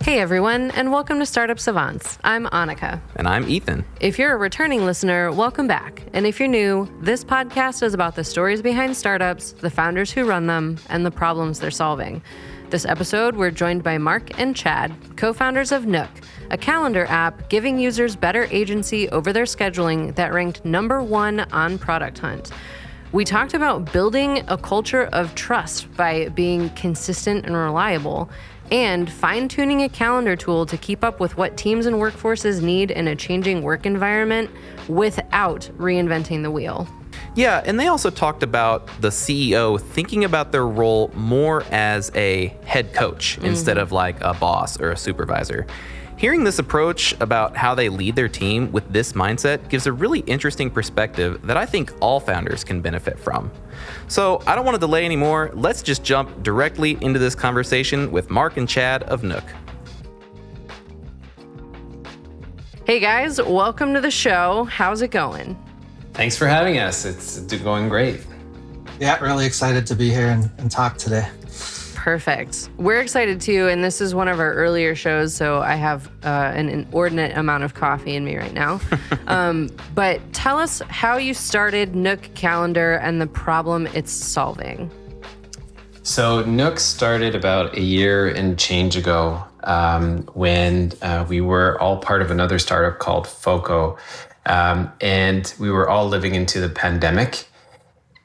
Hey everyone, and welcome to Startup Savants. I'm Annaka. And I'm Ethan. If you're a returning listener, welcome back. And if you're new, this podcast is about the stories behind startups, the founders who run them, and the problems they're solving. This episode, we're joined by Marc and Chad, co-founders of Nook, a calendar app giving users better agency over their scheduling that ranked #1 on Product Hunt. We talked about building a culture of trust by being consistent and reliable, and fine-tuning a calendar tool to keep up with what teams and workforces need in a changing work environment without reinventing the wheel. Yeah, and they also talked about the CEO thinking about their role more as a head coach instead of like a boss or a supervisor. Hearing this approach about how they lead their team with this mindset gives a really interesting perspective that I think all founders can benefit from. So I don't want to delay anymore. Let's just jump directly into this conversation with Marc and Chad of Nook. Hey guys, welcome to the show. How's it going? Thanks for having us. It's going great. Yeah, really excited to be here and talk today. Perfect. We're excited too, and this is one of our earlier shows, so I have an inordinate amount of coffee in me right now. But tell us how you started Nook Calendar and the problem it's solving. So Nook started about a year and change ago when we were all part of another startup called Foco, and we were all living into the pandemic.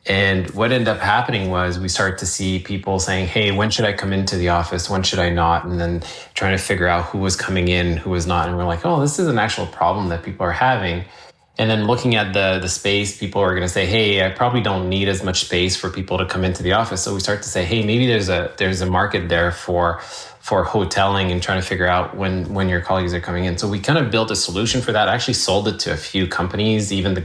And what ended up happening was we started to see people saying, hey, when should I come into the office? When should I not? And then trying to figure out who was coming in, who was not. And we're like, oh, this is an actual problem that people are having. And then looking at the space, people are going to say, hey, I probably don't need as much space for people to come into the office. So we start to say, hey, maybe there's a market there for hoteling and trying to figure out when your colleagues are coming in. So we kind of built a solution for that. I actually sold it to a few companies. Even the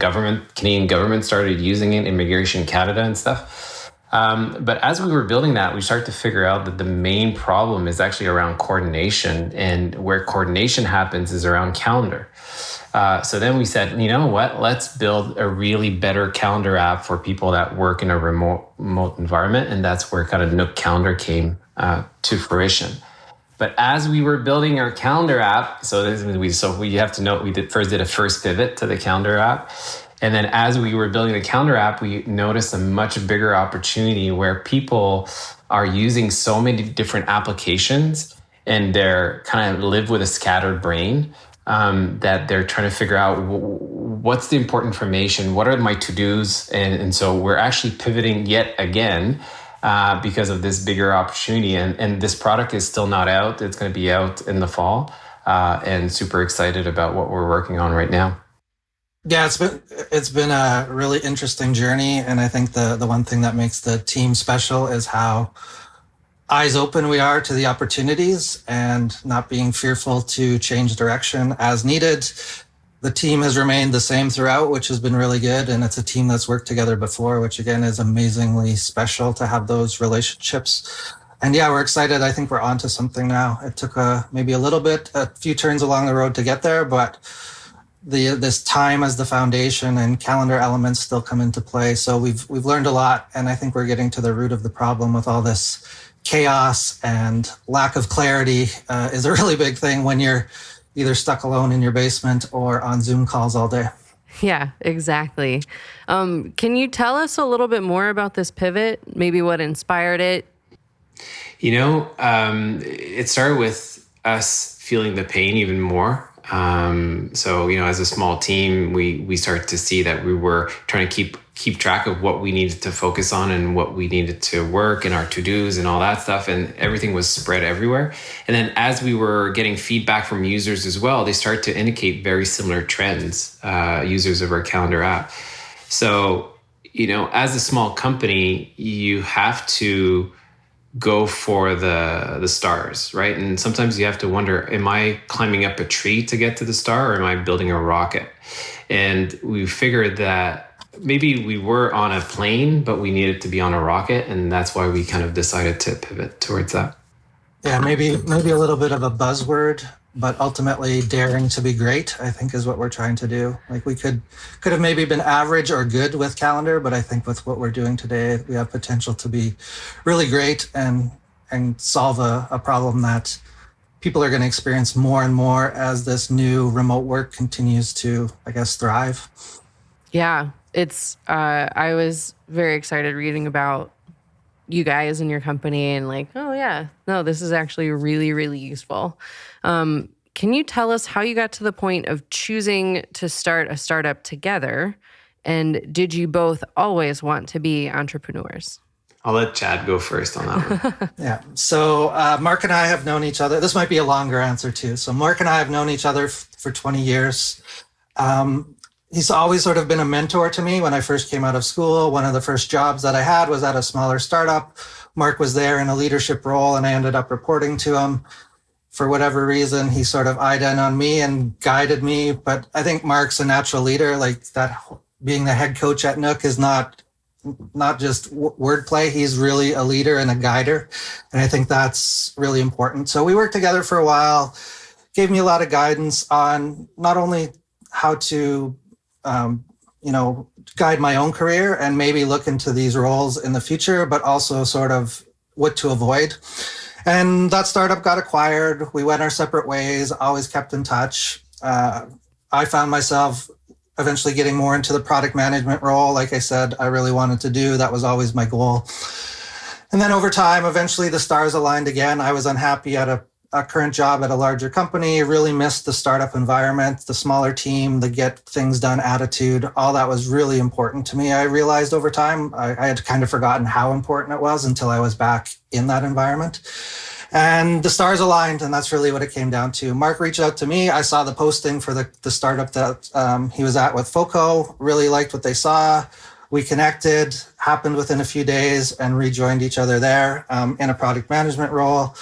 Canadian government started using it, Immigration Canada and stuff. But as we were building that, we started to figure out that the main problem is actually around coordination. And where coordination happens is around calendar. So then we said, you know what, let's build a really better calendar app for people that work in a remote environment. And that's where kind of Nook Calendar came to fruition. But as we were building our calendar app, so we have to note, we did a first pivot to the calendar app. And then as we were building the calendar app, we noticed a much bigger opportunity where people are using so many different applications and they're kind of live with a scattered brain. That they're trying to figure out what's the important information, what are my to-dos, and so we're actually pivoting yet again because of this bigger opportunity, and this product is still not out. It's going to be out in the fall, and super excited about what we're working on right now. Yeah, it's been a really interesting journey, and I think the one thing that makes the team special is how eyes open we are to the opportunities and not being fearful to change direction as needed. The team has remained the same throughout, which has been really good. And it's a team that's worked together before, which again is amazingly special to have those relationships. And yeah, we're excited. I think we're onto something now. It took maybe a few turns along the road to get there, but this time as the foundation and calendar elements still come into play. So we've learned a lot. And I think we're getting to the root of the problem with all this chaos and lack of clarity is a really big thing when you're either stuck alone in your basement or on Zoom calls all day. Yeah, exactly. Can you tell us a little bit more about this pivot? Maybe what inspired it? It started with us feeling the pain even more. So, as a small team, we started to see that we were trying to keep track of what we needed to focus on and what we needed to work and our to-dos and all that stuff. And everything was spread everywhere. And then as we were getting feedback from users as well, they start to indicate very similar trends, users of our calendar app. So, as a small company, you have to go for the stars, right? And sometimes you have to wonder, am I climbing up a tree to get to the star, or am I building a rocket? And we figured that maybe we were on a plane, but we needed to be on a rocket. And that's why we kind of decided to pivot towards that. Yeah, maybe a little bit of a buzzword, but ultimately daring to be great, I think, is what we're trying to do. Like we could have maybe been average or good with calendar, but I think with what we're doing today, we have potential to be really great and solve a problem that people are going to experience more and more as this new remote work continues to, I guess, thrive. Yeah, it's, I was very excited reading about you guys and your company and like, oh yeah, no, this is actually really, really useful. Can you tell us how you got to the point of choosing to start a startup together? And did you both always want to be entrepreneurs? I'll let Chad go first on that one. Yeah. So Marc and I have known each other. This might be a longer answer too. So Marc and I have known each other for 20 years. He's always sort of been a mentor to me. When I first came out of school, one of the first jobs that I had was at a smaller startup. Marc was there in a leadership role, and I ended up reporting to him. For whatever reason, he sort of eyed in on me and guided me. But I think Marc's a natural leader. Like that, being the head coach at Nook is not just wordplay. He's really a leader and a guider. And I think that's really important. So we worked together for a while, gave me a lot of guidance on not only how to, guide my own career and maybe look into these roles in the future, but also sort of what to avoid. And that startup got acquired. We went our separate ways, always kept in touch. I found myself eventually getting more into the product management role. Like I said, I really wanted to do. That was always my goal. And then over time, eventually the stars aligned again. I was unhappy at a current job at a larger company, really missed the startup environment, the smaller team, the get things done attitude. All that was really important to me. I realized over time, I had kind of forgotten how important it was until I was back in that environment. And the stars aligned, and that's really what it came down to. Marc reached out to me. I saw the posting for the startup that he was at with FOCO, really liked what they saw. We connected, happened within a few days, and rejoined each other there in a product management role.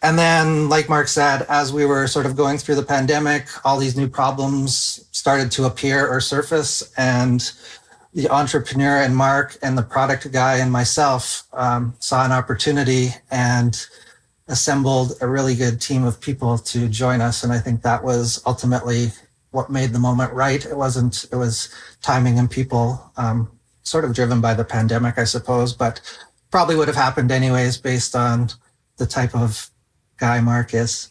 And then, like Marc said, as we were sort of going through the pandemic, all these new problems started to appear or surface. And the entrepreneur and Marc and the product guy and myself saw an opportunity and assembled a really good team of people to join us. And I think that was ultimately what made the moment right. It was timing and people, sort of driven by the pandemic, I suppose, but probably would have happened anyways based on the type of guy Marc is.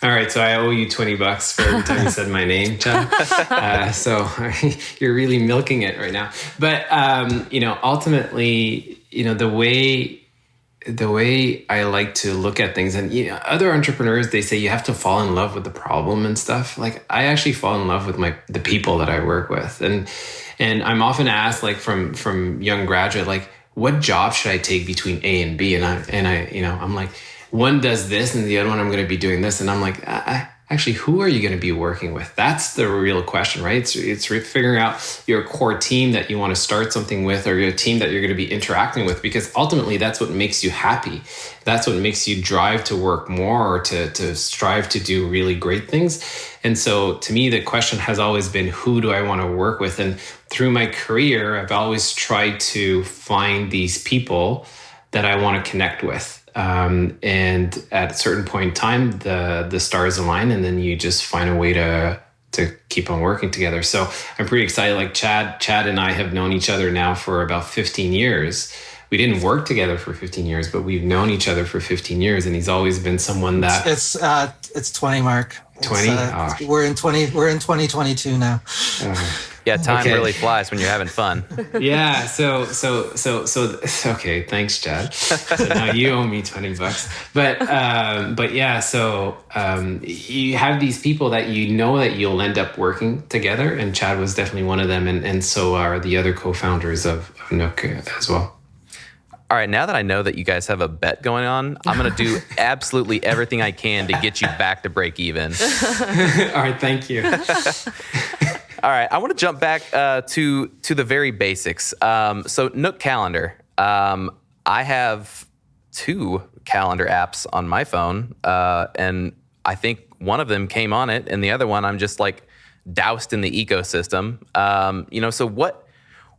All right, so I owe you $20 for every time you said my name, Chad. So you're really milking it right now. But ultimately, the way I like to look at things, and other entrepreneurs, they say you have to fall in love with the problem and stuff. Like I actually fall in love with the people that I work with, and I'm often asked, like from young graduate, like what job should I take between A and B, and I'm like, one does this and the other one I'm going to be doing this. And I'm like, actually, who are you going to be working with? That's the real question, right? It's figuring out your core team that you want to start something with, or your team that you're going to be interacting with, because ultimately that's what makes you happy. That's what makes you drive to work more, or to strive to do really great things. And so to me, the question has always been, who do I want to work with? And through my career, I've always tried to find these people that I want to connect with. And at a certain point in time, the stars align, and then you just find a way to keep on working together. So I'm pretty excited. Like Chad and I have known each other now for about 15 years. We didn't work together for 15 years, but we've known each other for 15 years, and he's always been someone that it's 20, Marc. 20. We're in 2022 now. Yeah, time really flies when you're having fun. Yeah. So okay. Thanks, Chad. So now you owe me $20. But yeah. So you have these people that that you'll end up working together, and Chad was definitely one of them, and so are the other co-founders of Nook as well. All right, now that I know that you guys have a bet going on, I'm going to do absolutely everything I can to get you back to break even. All right, thank you. All right, I want to jump back to the very basics. So Nook Calendar. I have 2 calendar apps on my phone, and I think one of them came on it, and the other one I'm just like doused in the ecosystem. So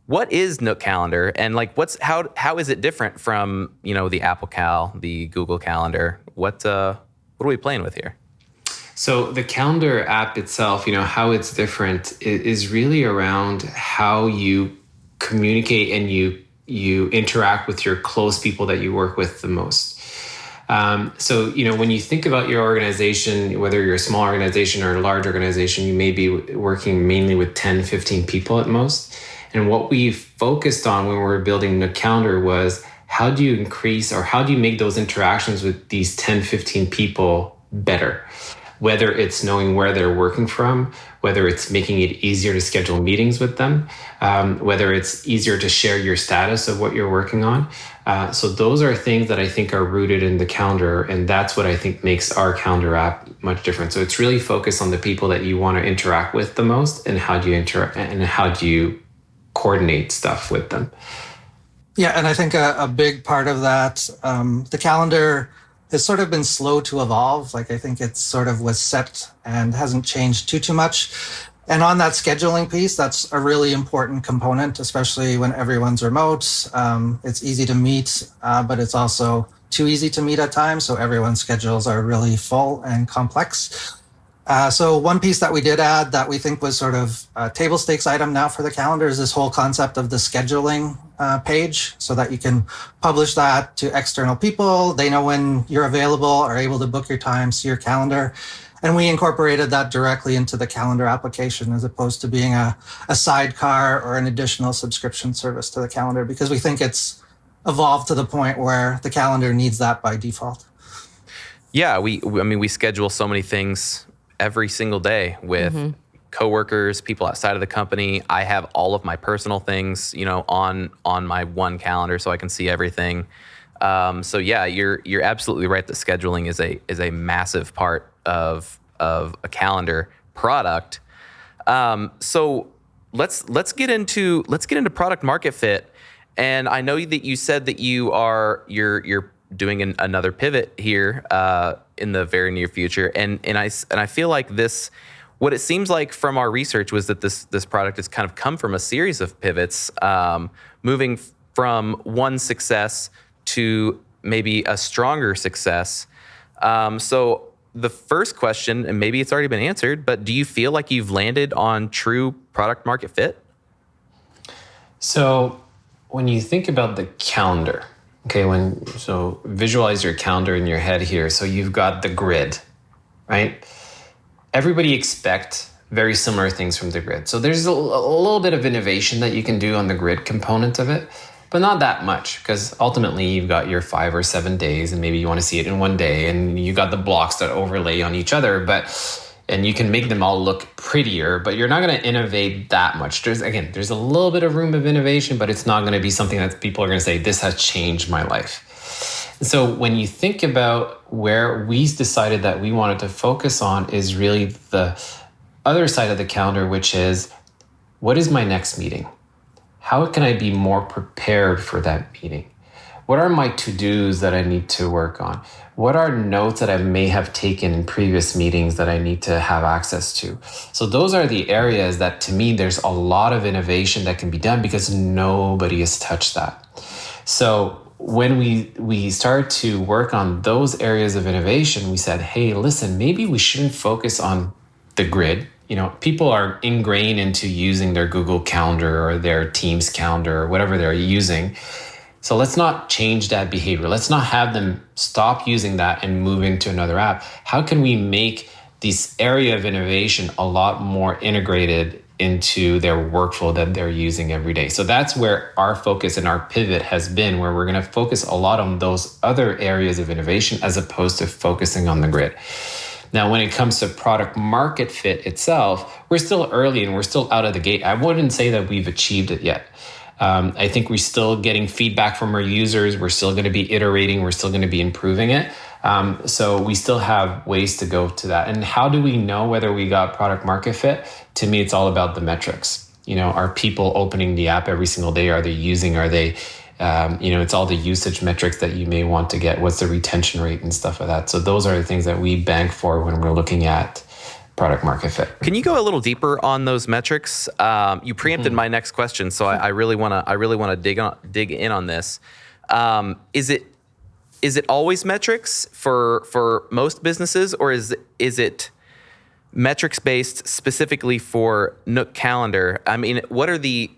what is Nook Calendar, and like how is it different from the Apple Cal, the Google Calendar? What are we playing with here? So the calendar app itself, how it's different is really around how you communicate and you interact with your close people that you work with the most. So, when you think about your organization, whether you're a small organization or a large organization, you may be working mainly with 10, 15 people at most. And what we focused on when we were building Nook Calendar was how do you increase or how do you make those interactions with these 10, 15 people better? Whether it's knowing where they're working from, whether it's making it easier to schedule meetings with them, whether it's easier to share your status of what you're working on. So those are things that I think are rooted in the calendar, and that's what I think makes our calendar app much different. So it's really focused on the people that you want to interact with the most, and how do you interact and how do you coordinate stuff with them. Yeah, and I think a big part of that, the calendar has sort of been slow to evolve. Like, I think it sort of was set and hasn't changed too much. And on that scheduling piece, that's a really important component, especially when everyone's remote. It's easy to meet, but it's also too easy to meet at times. So everyone's schedules are really full and complex. So one piece that we did add that we think was sort of a table stakes item now for the calendar is this whole concept of the scheduling page, so that you can publish that to external people. They know when you're available, are able to book your time, see your calendar. And we incorporated that directly into the calendar application as opposed to being a sidecar or an additional subscription service to the calendar, because we think it's evolved to the point where the calendar needs that by default. Yeah, we schedule so many things every single day with coworkers, people outside of the company. I have all of my personal things, on my one calendar, so I can see everything. So yeah, you're absolutely right that scheduling is a massive part of a calendar product. So let's get into product market fit. And I know that you said that you're doing another pivot here in the very near future, and I feel like this, what it seems like from our research was that this product has kind of come from a series of pivots, moving from one success to maybe a stronger success. So the first question, and maybe it's already been answered, but do you feel like you've landed on true product market fit? So when you think about the calendar, so visualize your calendar in your head here. So you've got the grid, right? Everybody expects very similar things from the grid. So there's a little bit of innovation that you can do on the grid component of it, but not that much, because ultimately you've got your 5 or 7 days and maybe you want to see it in one day, and you got the blocks that overlay on each other, and you can make them all look prettier, but you're not going to innovate that much. There's a little bit of room of innovation, but it's not going to be something that people are going to say, this has changed my life. So when you think about where we decided that we wanted to focus on is really the other side of the calendar, which is, what is my next meeting? How can I be more prepared for that meeting? What are my to-dos that I need to work on? What are notes that I may have taken in previous meetings that I need to have access to? So those are the areas that, to me, there's a lot of innovation that can be done because nobody has touched that. So when we start to work on those areas of innovation, we said, hey, listen, maybe we shouldn't focus on the grid. People are ingrained into using their Google Calendar or their Teams calendar or whatever they're using. So let's not change that behavior. Let's not have them stop using that and move into another app. How can we make this area of innovation a lot more integrated into their workflow that they're using every day? So that's where our focus and our pivot has been, where we're going to focus a lot on those other areas of innovation as opposed to focusing on the grid. Now, when it comes to product market fit itself, we're still early and we're still out of the gate. I wouldn't say that we've achieved it yet. I think we're still getting feedback from our users. We're still going to be iterating. We're still going to be improving it. So we still have ways to go to that. And how do we know whether we got product market fit? To me, it's all about the metrics. Are people opening the app every single day? Are they using? Are they, it's all the usage metrics that you may want to get. What's the retention rate and stuff like that? So those are the things that we bank for when we're looking at product market fit. Can you go a little deeper on those metrics? You preempted my next question, so I really want to dig in on this. Is it always metrics for most businesses, or is it metrics based specifically for Nook Calendar? I mean, what are the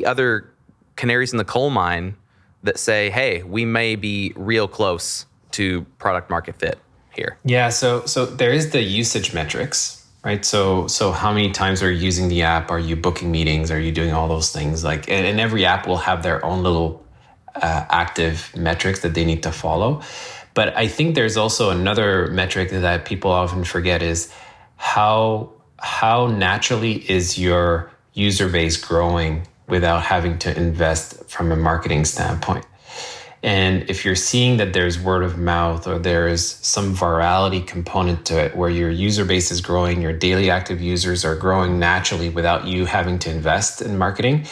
other canaries in the coal mine that say, hey, we may be real close to product market fit here? Yeah, so there is the usage metrics, right? So how many times are you using the app? Are you booking meetings? Are you doing all those things? Like, and every app will have their own little active metrics that they need to follow. But I think there's also another metric that people often forget is how naturally is your user base growing without having to invest from a marketing standpoint. And if you're seeing that there's word of mouth or there's some virality component to it where your user base is growing, your daily active users are growing naturally without you having to invest in marketing,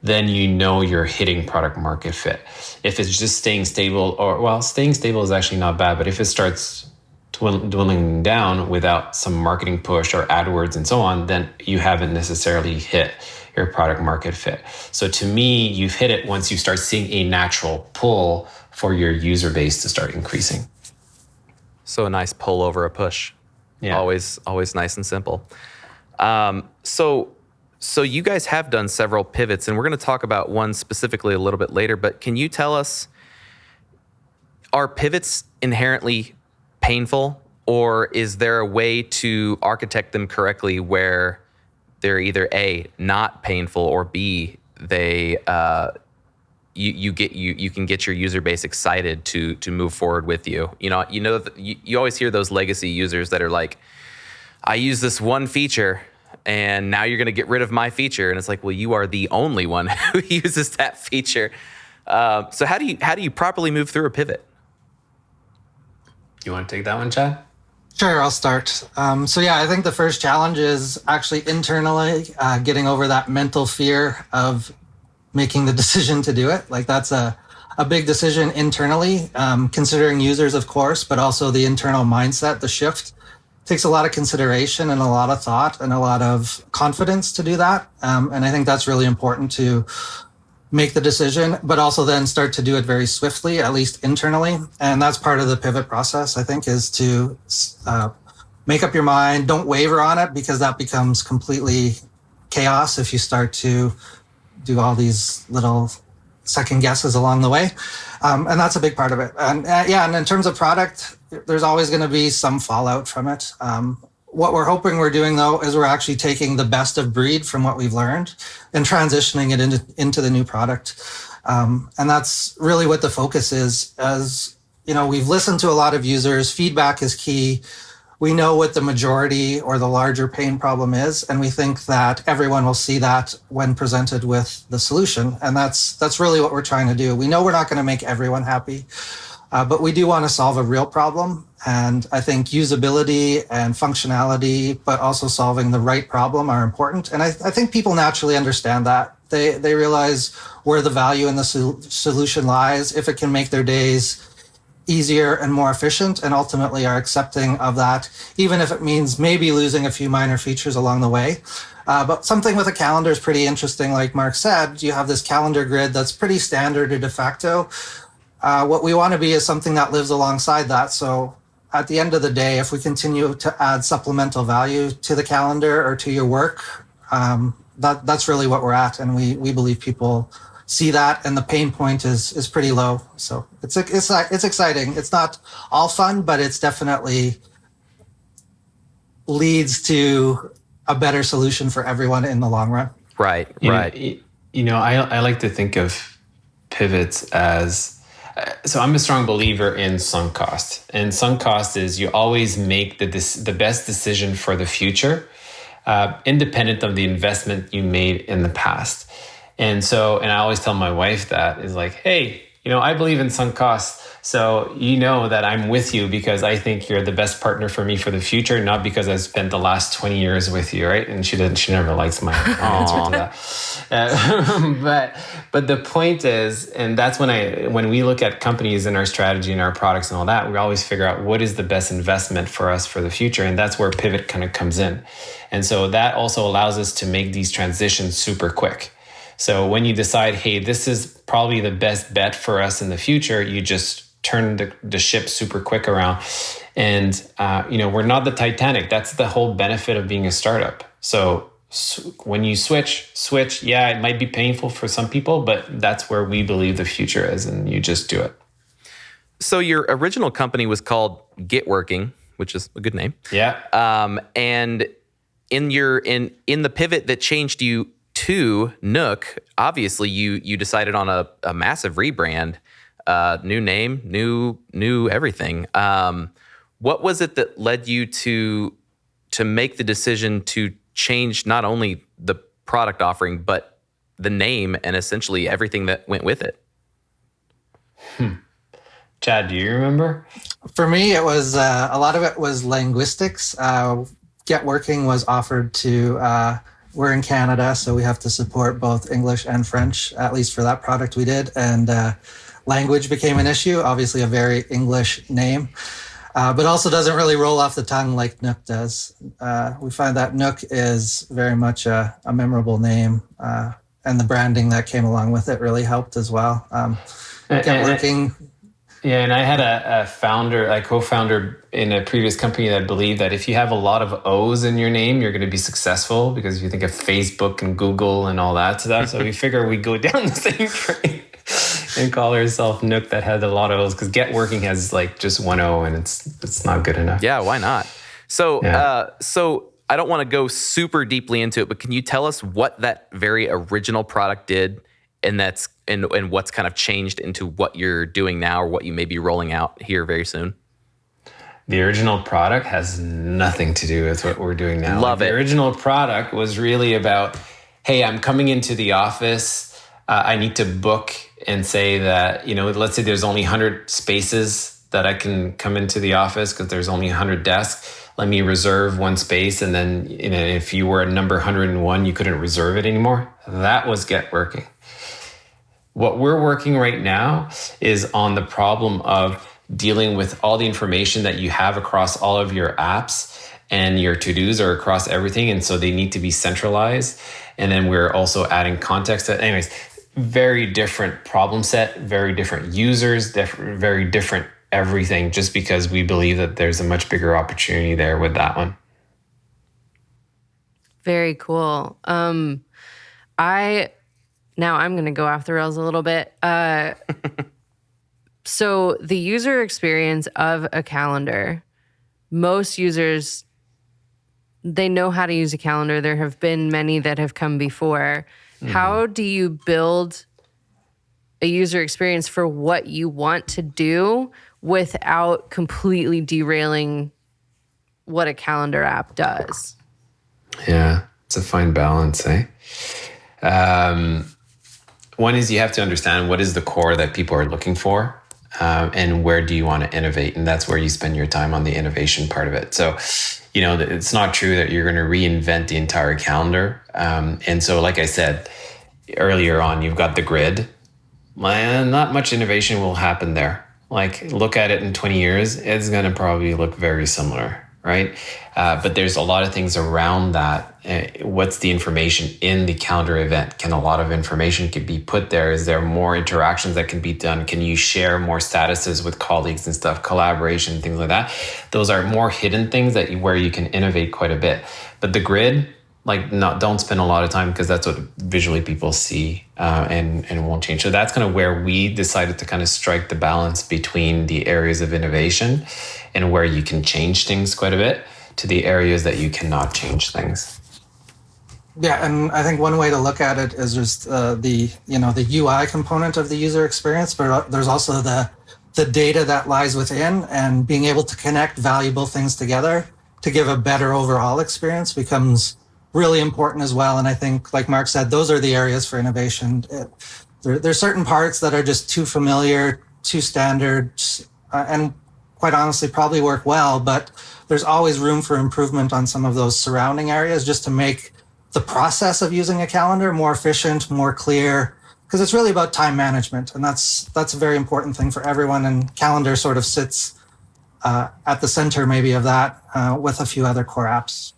then you know you're hitting product market fit. If it's just staying stable, staying stable is actually not bad, but if it starts dwindling down without some marketing push or AdWords and so on, then you haven't necessarily hit your product market fit. So to me, you've hit it once you start seeing a natural pull for your user base to start increasing. So a nice pull over a push. Yeah. Always nice and simple. So you guys have done several pivots, and we're going to talk about one specifically a little bit later, but can you tell us, are pivots inherently painful, or is there a way to architect them correctly where they're either A, not painful, or B, they you can get your user base excited to move forward with you. You always hear those legacy users that are like, I use this one feature and now you're going to get rid of my feature, and it's like, well, you are the only one who uses that feature. So how do you properly move through a pivot? You want to take that one, Chad? Sure, I'll start. I think the first challenge is actually internally getting over that mental fear of making the decision to do it. Like, that's a big decision internally, considering users, of course, but also the internal mindset, the shift. Takes a lot of consideration and a lot of thought and a lot of confidence to do that. And I think that's really important to make the decision, but also then start to do it very swiftly, at least internally. And that's part of the pivot process, I think, is to make up your mind. Don't waver on it, because that becomes completely chaos if you start to do all these little second guesses along the way. And that's a big part of it. And and in terms of product, there's always going to be some fallout from it. What we're hoping we're doing, though, is we're actually taking the best of breed from what we've learned and transitioning it into the new product. And that's really what the focus is. As you know, we've listened to a lot of users. Feedback is key. We know what the majority or the larger pain problem is, and we think that everyone will see that when presented with the solution. And that's really what we're trying to do. We know we're not going to make everyone happy, but we do want to solve a real problem. And I think usability and functionality, but also solving the right problem, are important. And I think people naturally understand that. They realize where the value in the solution lies, if it can make their days easier and more efficient, and ultimately are accepting of that, even if it means maybe losing a few minor features along the way. But something with a calendar is pretty interesting. Like Marc said, you have this calendar grid that's pretty standard or de facto. What we want to be is something that lives alongside that. So at the end of the day, if we continue to add supplemental value to the calendar or to your work, that's really what we're at. And we believe people see that, and the pain point is pretty low. So it's exciting. It's not all fun, but it's definitely leads to a better solution for everyone in the long run. Right. I like to think of pivots as, so I'm a strong believer in sunk cost. And sunk cost is you always make the best decision for the future, independent of the investment you made in the past. And I always tell my wife that is like, hey, I believe in sunk costs. So that I'm with you because I think you're the best partner for me for the future, not because I've spent the last 20 years with you, right? And she never likes my answer to that. But the point is, and that's when we look at companies and our strategy and our products and all that, we always figure out what is the best investment for us for the future. And that's where pivot kind of comes in. And so that also allows us to make these transitions super quick. So when you decide, hey, this is probably the best bet for us in the future, you just turn the ship super quick around. And, we're not the Titanic. That's the whole benefit of being a startup. So when you switch, yeah, it might be painful for some people, but that's where we believe the future is, and you just do it. So your original company was called Get Working, which is a good name. Yeah. And in the pivot that changed you to Nook, obviously you decided on a massive rebrand, new name, new everything. What was it that led you to make the decision to change not only the product offering but the name and essentially everything that went with it? Chad, do you remember? For me, it was a lot of it was linguistics. Get Working was offered to, we're in Canada, so we have to support both English and French, at least for that product we did. And language became an issue, obviously a very English name, but also doesn't really roll off the tongue like Nook does. We find that Nook is very much a memorable name, and the branding that came along with it really helped as well. Get Working. Yeah, and I had a co-founder in a previous company that believed that if you have a lot of O's in your name, you're going to be successful, because if you think of Facebook and Google and all that stuff. So we figure we go down the same train and call ourselves Nook that had a lot of O's, because Get Working has like just one O, and it's not good enough. Yeah, why not? So so I don't want to go super deeply into it, but can you tell us what that very original product did, and what's kind of changed into what you're doing now, or what you may be rolling out here very soon? The original product has nothing to do with what we're doing now. Love it. The original product was really about, hey, I'm coming into the office. I need to book and say that, let's say there's only 100 spaces that I can come into the office because there's only 100 desks. Let me reserve one space. And then if you were at number 101, you couldn't reserve it anymore. That was Get Working. What we're working right now is on the problem of dealing with all the information that you have across all of your apps, and your to-dos are across everything. And so they need to be centralized. And then we're also adding context. Anyways, very different problem set, very different users, very different everything, just because we believe that there's a much bigger opportunity there with that one. Very cool. Now I'm going to go off the rails a little bit. So the user experience of a calendar, most users, they know how to use a calendar. There have been many that have come before. Mm-hmm. How do you build a user experience for what you want to do without completely derailing what a calendar app does? Yeah, it's a fine balance, eh? One is you have to understand what is the core that people are looking for, and where do you want to innovate? And that's where you spend your time on the innovation part of it. So, it's not true that you're going to reinvent the entire calendar. And so, like I said earlier on, you've got the grid. Not much innovation will happen there. Like, look at it in 20 years, it's going to probably look very similar, right? But there's a lot of things around that. What's the information in the calendar event? Can a lot of information could be put there? Is there more interactions that can be done? Can you share more statuses with colleagues and stuff, collaboration, things like that? Those are more hidden things where you can innovate quite a bit. But the grid, don't spend a lot of time, because that's what visually people see, and won't change. So that's kind of where we decided to kind of strike the balance between the areas of innovation and where you can change things quite a bit, to the areas that you cannot change things. Yeah, and I think one way to look at it is just the UI component of the user experience, but there's also the data that lies within, and being able to connect valuable things together to give a better overall experience becomes really important as well. And I think, like Marc said, those are the areas for innovation. There's certain parts that are just too familiar, too standard, and quite honestly probably work well, but there's always room for improvement on some of those surrounding areas, just to make the process of using a calendar more efficient, more clear, because it's really about time management. And that's a very important thing for everyone. And calendar sort of sits at the center maybe of that, with a few other core apps.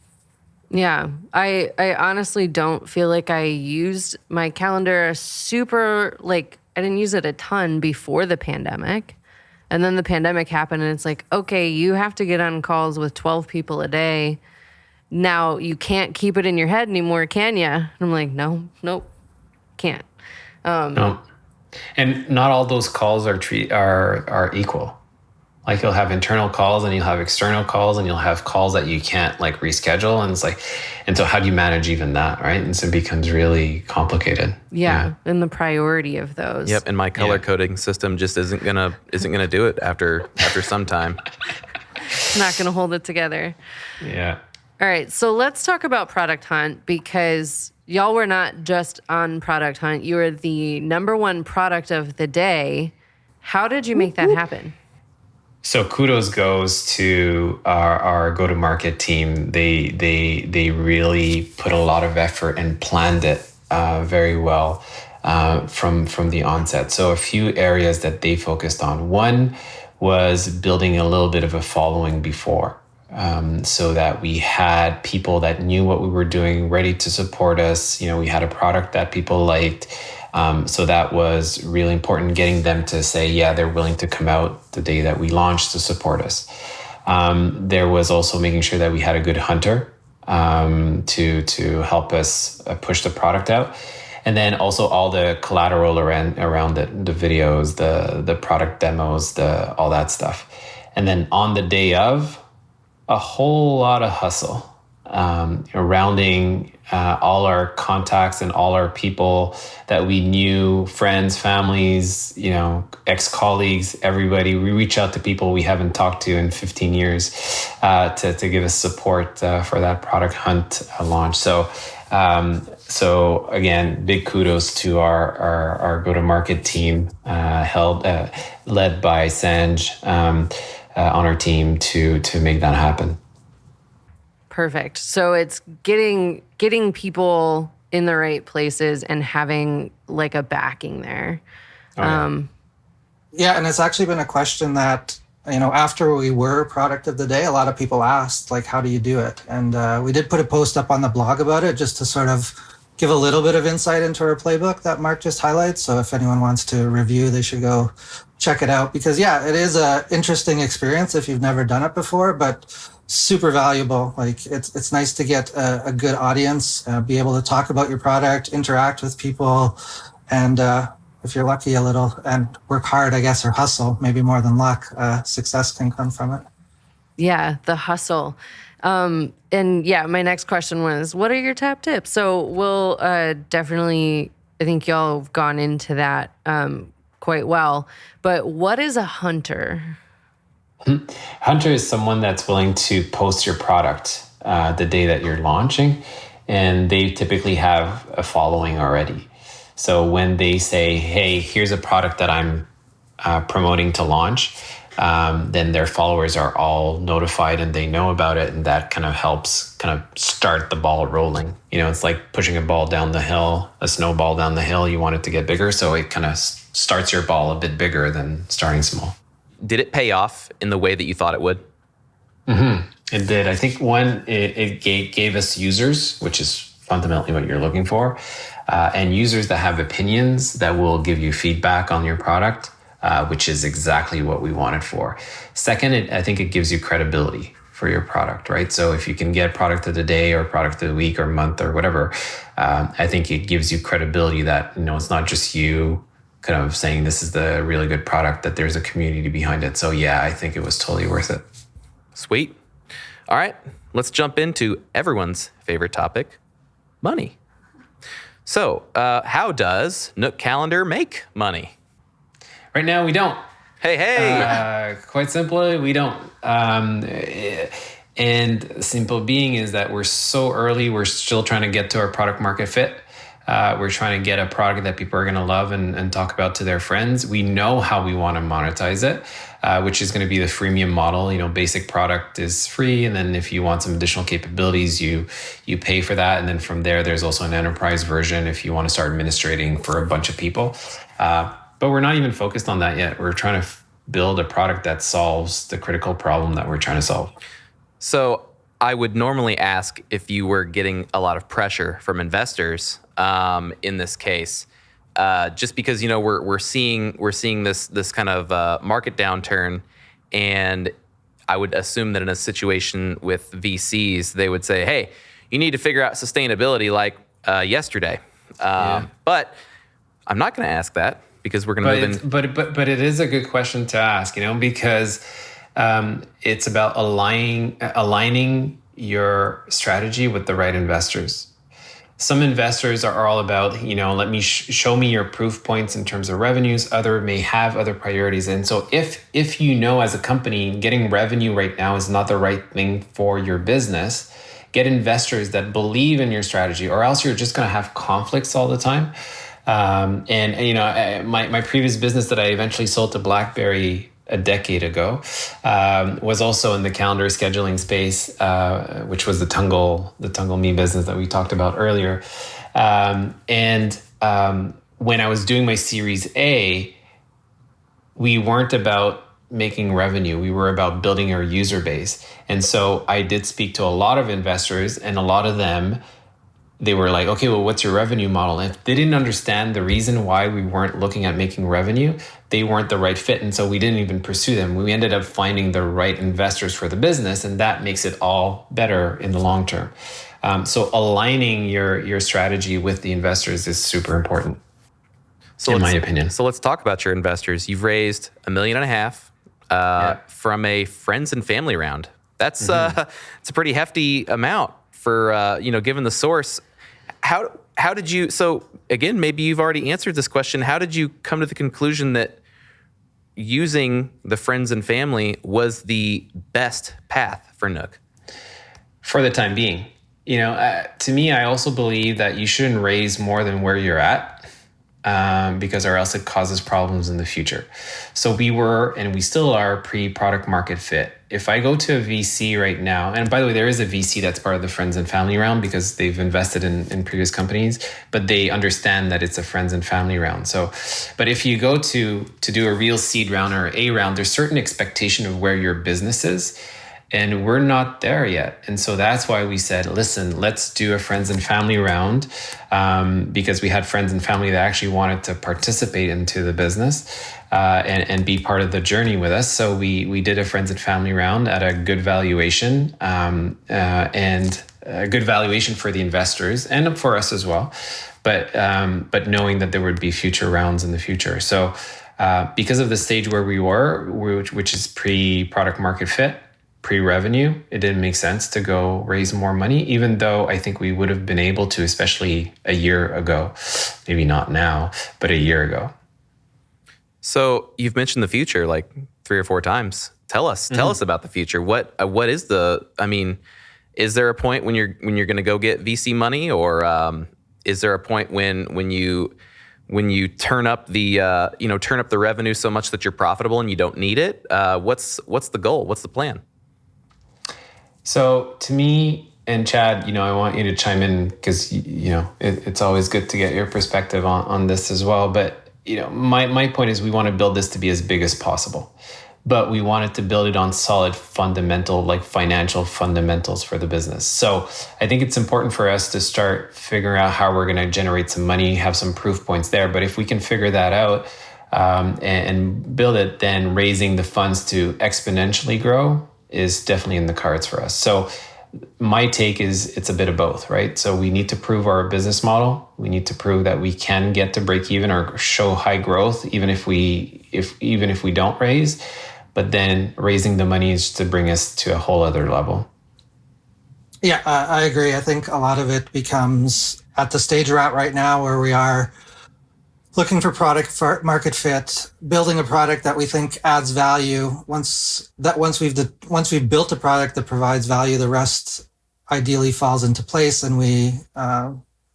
Yeah, I honestly don't feel like I used my calendar I didn't use it a ton before the pandemic. And then the pandemic happened, and it's like, okay, you have to get on calls with 12 people a day. Now you can't keep it in your head anymore, can you? And I'm like, nope, can't. No. And not all those calls are equal. Like you'll have internal calls and you'll have external calls and you'll have calls that you can't like reschedule. And it's like, and so how do you manage even that, right? And so it becomes really complicated. Yeah. And the priority of those. Yep. And my color coding system just isn't gonna do it after some time. It's not gonna hold it together. Yeah. All right. So let's talk about Product Hunt, because y'all were not just on Product Hunt. You were the #1 product of the day. How did you make that happen? So kudos goes to our go-to-market team. They really put a lot of effort and planned it very well from the onset. So a few areas that they focused on. One was building a little bit of a following before, so that we had people that knew what we were doing, ready to support us. We had a product that people liked. So that was really important, getting them to say, yeah, they're willing to come out the day that we launched to support us. There was also making sure that we had a good hunter to help us push the product out. And then also all the collateral around it, the videos, the product demos, all that stuff. And then on the day of, a whole lot of hustle, rounding all our contacts and all our people that we knew, friends, families, ex-colleagues, everybody. We reach out to people we haven't talked to in 15 years to give us support for that Product Hunt launch. So again, big kudos to our go-to-market team, led by Sanj on our team to make that happen. Perfect. So it's getting people in the right places and having like a backing there. Yeah, and it's actually been a question that, after we were product of the day, a lot of people asked, like, how do you do it? And we did put a post up on the blog about it just to sort of give a little bit of insight into our playbook that Marc just highlights. So if anyone wants to review, they should go check it out, because it is a interesting experience if you've never done it before, but super valuable. Like it's nice to get a good audience, be able to talk about your product, interact with people, and if you're lucky a little and work hard, I guess, or hustle, maybe more than luck, success can come from it. Yeah, the hustle. And my next question was, what are your top tips? So we'll definitely, I think y'all have gone into that quite well, but what is a hunter? Hunter is someone that's willing to post your product the day that you're launching, and they typically have a following already. So when they say, hey, here's a product that I'm promoting to launch, then their followers are all notified and they know about it, and that kind of helps start the ball rolling. It's like pushing a ball down the hill, a snowball down the hill. You want it to get bigger, so it kind of starts your ball a bit bigger than starting small. Did it pay off in the way that you thought it would? Mm-hmm. It did. I think it gave us users, which is fundamentally what you're looking for, and users that have opinions that will give you feedback on your product, which is exactly what we wanted for. Second, I think it gives you credibility for your product, right? So if you can get product of the day or product of the week or month or whatever, I think it gives you credibility that, it's not just you kind of saying this is the really good product, that there's a community behind it. So yeah, I think it was totally worth it. Sweet. All right, let's jump into everyone's favorite topic, money. So how does Nook Calendar make money? Right now, we don't. Hey. Quite simply, we don't. And simple being is that we're so early, we're still trying to get to our product market fit. We're trying to get a product that people are going to love and talk about to their friends. We know how we want to monetize it, which is going to be the freemium model. Basic product is free. And then if you want some additional capabilities, you pay for that. And then from there's also an enterprise version if you want to start administrating for a bunch of people. But we're not even focused on that yet. We're trying to build a product that solves the critical problem that we're trying to solve. So I would normally ask if you were getting a lot of pressure from investors in this case, just because we're seeing this kind of market downturn, and I would assume that in a situation with VCs, they would say, "Hey, you need to figure out sustainability like yesterday." But I'm not going to ask that because we're going to move in. But it is a good question to ask, because it's about aligning your strategy with the right investors. Some investors are all about, let me show me your proof points in terms of revenues. Other may have other priorities. And so if as a company, getting revenue right now is not the right thing for your business, get investors that believe in your strategy, or else you're just going to have conflicts all the time. My previous business that I eventually sold to BlackBerry a decade ago was also in the calendar scheduling space, which was the Tungle Me business that we talked about earlier. When I was doing my Series A, we weren't about making revenue. We were about building our user base. And so I did speak to a lot of investors, and a lot of them, they were like, okay, well, what's your revenue model? And if they didn't understand the reason why we weren't looking at making revenue, they weren't the right fit. And so we didn't even pursue them. We ended up finding the right investors for the business, and that makes it all better in the long term. So aligning your strategy with the investors is super important, in my opinion. So let's talk about your investors. You've raised $1.5 million from a friends and family round. That's it's a pretty hefty amount for given the source. How did you, so again, maybe you've already answered this question. How did you come to the conclusion that using the friends and family was the best path for Nook? For the time being, to me, I also believe that you shouldn't raise more than where you're at, because or else it causes problems in the future. So we were, and we still are, pre-product market fit. If I go to a VC right now, and by the way, there is a VC that's part of the friends and family round because they've invested in previous companies, but they understand that it's a friends and family round. So, but if you go to do a real seed round or A round, there's certain expectation of where your business is. And we're not there yet. And so that's why we said, listen, let's do a friends and family round, because we had friends and family that actually wanted to participate into the business and be part of the journey with us. So we did a friends and family round at a good valuation, and a good valuation for the investors and for us as well. But knowing that there would be future rounds in the future. So because of the stage where we were, which is pre-product market fit, pre-revenue, it didn't make sense to go raise more money, even though I think we would have been able to, especially a year ago. Maybe not now, but a year ago. So you've mentioned the future like 3 or 4 times. Tell us about the future. What is is there a point when you're going to go get VC money, or is there a point when you turn up the revenue so much that you're profitable and you don't need it? What's the goal? What's the plan? So to me, and Chad, I want you to chime in because, it's always good to get your perspective on this as well. But, my point is we want to build this to be as big as possible, but we wanted to build it on solid fundamental, like financial fundamentals for the business. So I think it's important for us to start figuring out how we're going to generate some money, have some proof points there. But if we can figure that out and build it, then raising the funds to exponentially grow is definitely in the cards for us. So my take is it's a bit of both, right? So we need to prove our business model. We need to prove that we can get to break even or show high growth, even if we don't raise. But then raising the money is to bring us to a whole other level. Yeah, I agree. I think a lot of it becomes at the stage we're at right now, where we are looking for product market fit, building a product that we think adds value. Once we've built a product that provides value, the rest ideally falls into place, and we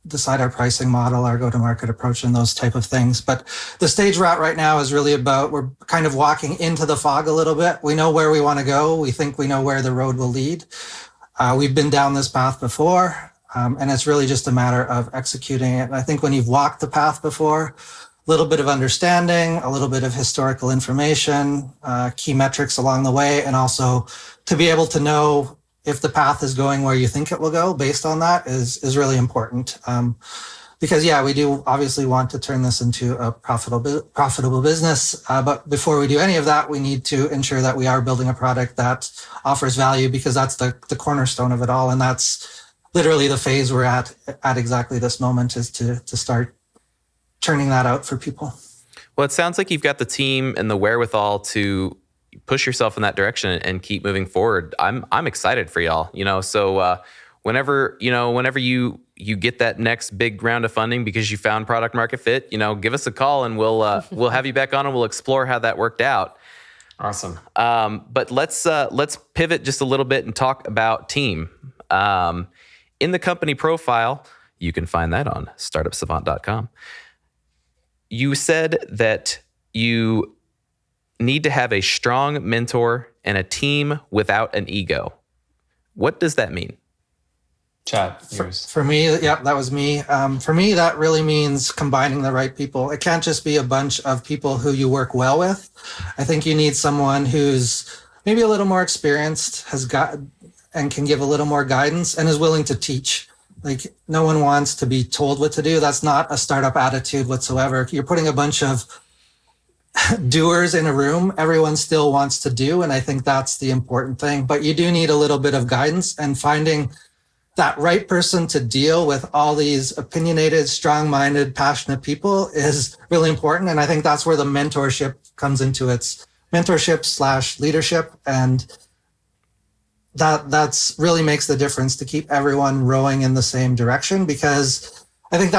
decide our pricing model, our go-to-market approach, and those type of things. But the stage we're at right now is really about, we're kind of walking into the fog a little bit. We know where we want to go. We think we know where the road will lead. We've been down this path before. And it's really just a matter of executing it. And I think when you've walked the path before, a little bit of understanding, a little bit of historical information, key metrics along the way, and also to be able to know if the path is going where you think it will go based on that is really important. Because we do obviously want to turn this into a profitable business. But before we do any of that, we need to ensure that we are building a product that offers value, because that's the cornerstone of it all. And that's literally the phase we're at exactly this moment, is to start turning that out for people. Well, it sounds like you've got the team and the wherewithal to push yourself in that direction and keep moving forward. I'm excited for y'all. So whenever you get that next big round of funding because you found product market fit, give us a call and we'll have you back on and we'll explore how that worked out. Awesome. But let's pivot just a little bit and talk about team. In the company profile, you can find that on startupsavant.com. You said that you need to have a strong mentor and a team without an ego. What does that mean? Chad, yours. For me, yeah, that was me. For me, that really means combining the right people. It can't just be a bunch of people who you work well with. I think you need someone who's maybe a little more experienced, has got and can give a little more guidance and is willing to teach. Like, no one wants to be told what to do. That's not a startup attitude whatsoever. You're putting a bunch of doers in a room. Everyone still wants to do. And I think that's the important thing. But you do need a little bit of guidance, and finding that right person to deal with all these opinionated, strong-minded, passionate people is really important. And I think that's where the mentorship comes into its mentorship/leadership. And that's really makes the difference to keep everyone rowing in the same direction, because I think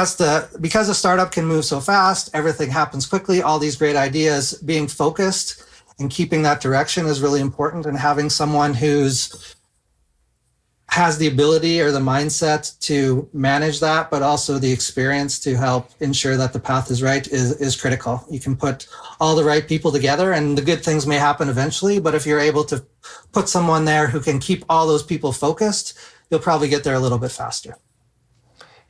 because a startup can move so fast, everything happens quickly, all these great ideas, being focused and keeping that direction is really important. And having someone has the ability or the mindset to manage that, but also the experience to help ensure that the path is right is critical. You can put all the right people together and the good things may happen eventually, but if you're able to put someone there who can keep all those people focused, you'll probably get there a little bit faster.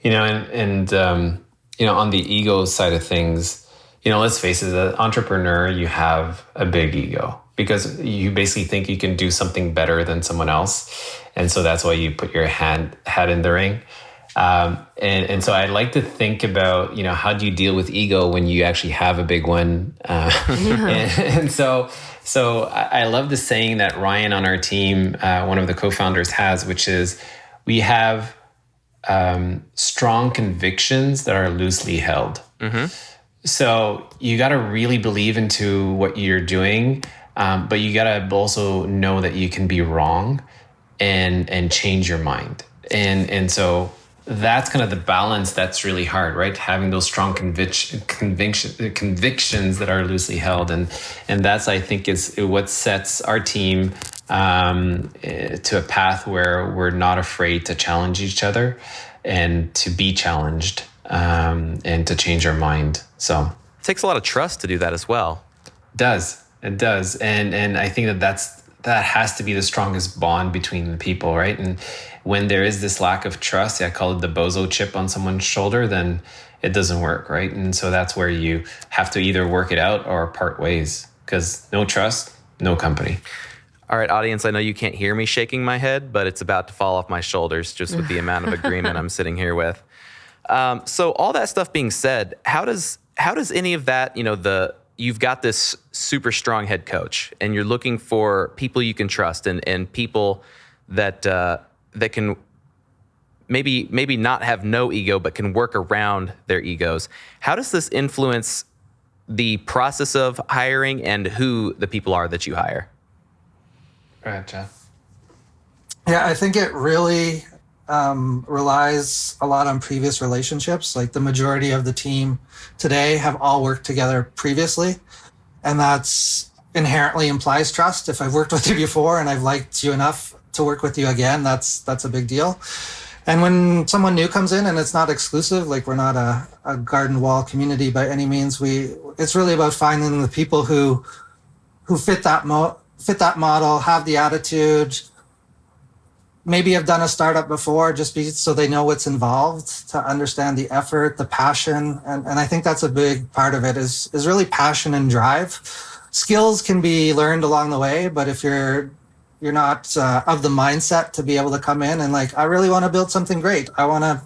And on the ego side of things, let's face it, as an entrepreneur, you have a big ego because you basically think you can do something better than someone else. And so that's why you put your hat in the ring. And so I like to think about, how do you deal with ego when you actually have a big one? And so I love the saying that Ryan on our team, one of the co-founders, has, which is we have strong convictions that are loosely held. Mm-hmm. So you got to really believe into what you're doing, but you got to also know that you can be wrong and change your mind. And so that's kind of the balance that's really hard, right? Having those strong convictions that are loosely held. And that's, I think, is what sets our team to a path where we're not afraid to challenge each other and to be challenged and to change our mind. So it takes a lot of trust to do that as well. It does. And I think that has to be the strongest bond between the people, right? And when there is this lack of trust, I call it the bozo chip on someone's shoulder, then it doesn't work, right? And so that's where you have to either work it out or part ways, because no trust, no company. All right, audience, I know you can't hear me shaking my head, but it's about to fall off my shoulders just with the amount of agreement I'm sitting here with. So all that stuff being said, how does any of that, you've got this super strong head coach and you're looking for people you can trust and people that can maybe not have no ego, but can work around their egos. How does this influence the process of hiring and who the people are that you hire? Go ahead, Jeff. Yeah, I think it really relies a lot on previous relationships. Like, the majority of the team today have all worked together previously, and that's inherently implies trust. If I've worked with you before and I've liked you enough to work with you again, that's a big deal. And when someone new comes in, and it's not exclusive, like, we're not a garden wall community by any means. It's really about finding the people who fit that model, have the attitude, maybe have done a startup before, so they know what's involved, to understand the effort, the passion. And I think that's a big part of it is really passion and drive. Skills can be learned along the way, but if you're not of the mindset to be able to come in and, like, I really want to build something great, I want to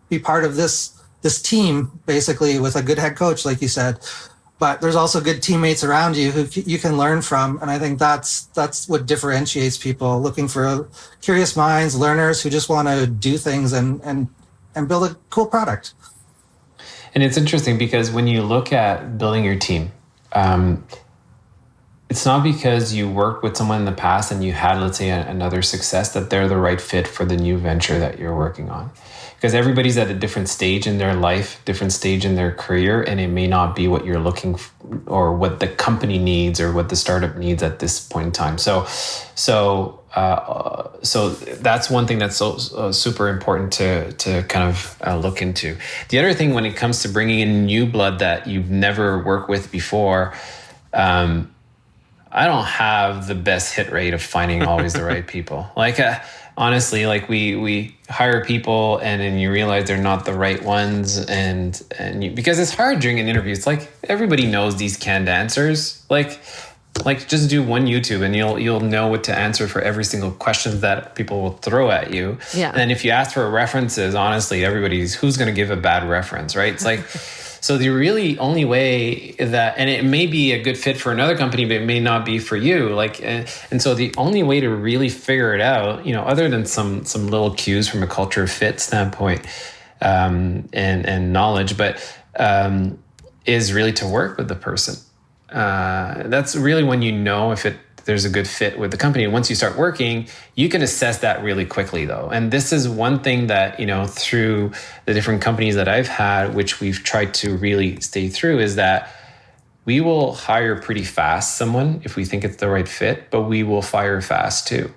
be part of this team, basically, with a good head coach, like you said, but there's also good teammates around you who you can learn from. And I think that's what differentiates people, looking for curious minds, learners who just want to do things and build a cool product. And it's interesting because when you look at building your team, it's not because you worked with someone in the past and you had, let's say, another success that they're the right fit for the new venture that you're working on. Because everybody's at a different stage in their life, different stage in their career, and it may not be what you're looking for or what the company needs or what the startup needs at this point in time. So that's one thing that's so super important to kind of look into. The other thing when it comes to bringing in new blood that you've never worked with before, I don't have the best hit rate of finding always the right people. Like, honestly, like we hire people and then you realize they're not the right ones. And because it's hard during an interview. It's like, everybody knows these canned answers. Like just do one YouTube and you'll know what to answer for every single question that people will throw at you. Yeah. And if you ask for references, honestly, who's going to give a bad reference, right? It's like, so the really only way that, and it may be a good fit for another company, but it may not be for you. Like, and so the only way to really figure it out, other than some little cues from a culture fit standpoint, and knowledge, but is really to work with the person. That's really when if there's a good fit with the company. Once you start working, you can assess that really quickly though. And this is one thing that, through the different companies that I've had, which we've tried to really stay through, is that we will hire pretty fast someone if we think it's the right fit, but we will fire fast too.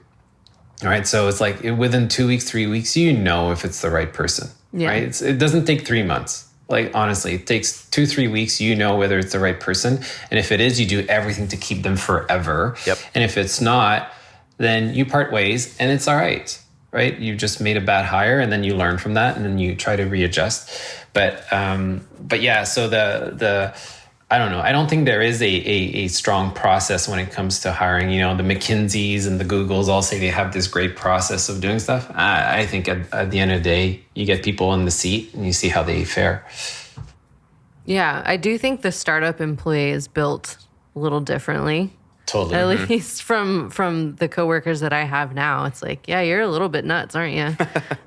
All right. So it's like within 2 weeks, 3 weeks, if it's the right person, right? It doesn't take 3 months. Like, honestly, it takes 2-3 weeks, whether it's the right person. And if it is, you do everything to keep them forever. Yep. And if it's not, then you part ways and it's all right? You just made a bad hire and then you learn from that and then you try to readjust. But yeah, so I don't know. I don't think there is a strong process when it comes to hiring. The McKinseys and the Googles all say they have this great process of doing stuff. I think at the end of the day, you get people in the seat and you see how they fare. Yeah, I do think the startup employee is built a little differently. Totally. At least from the coworkers that I have now. It's like, yeah, you're a little bit nuts, aren't you?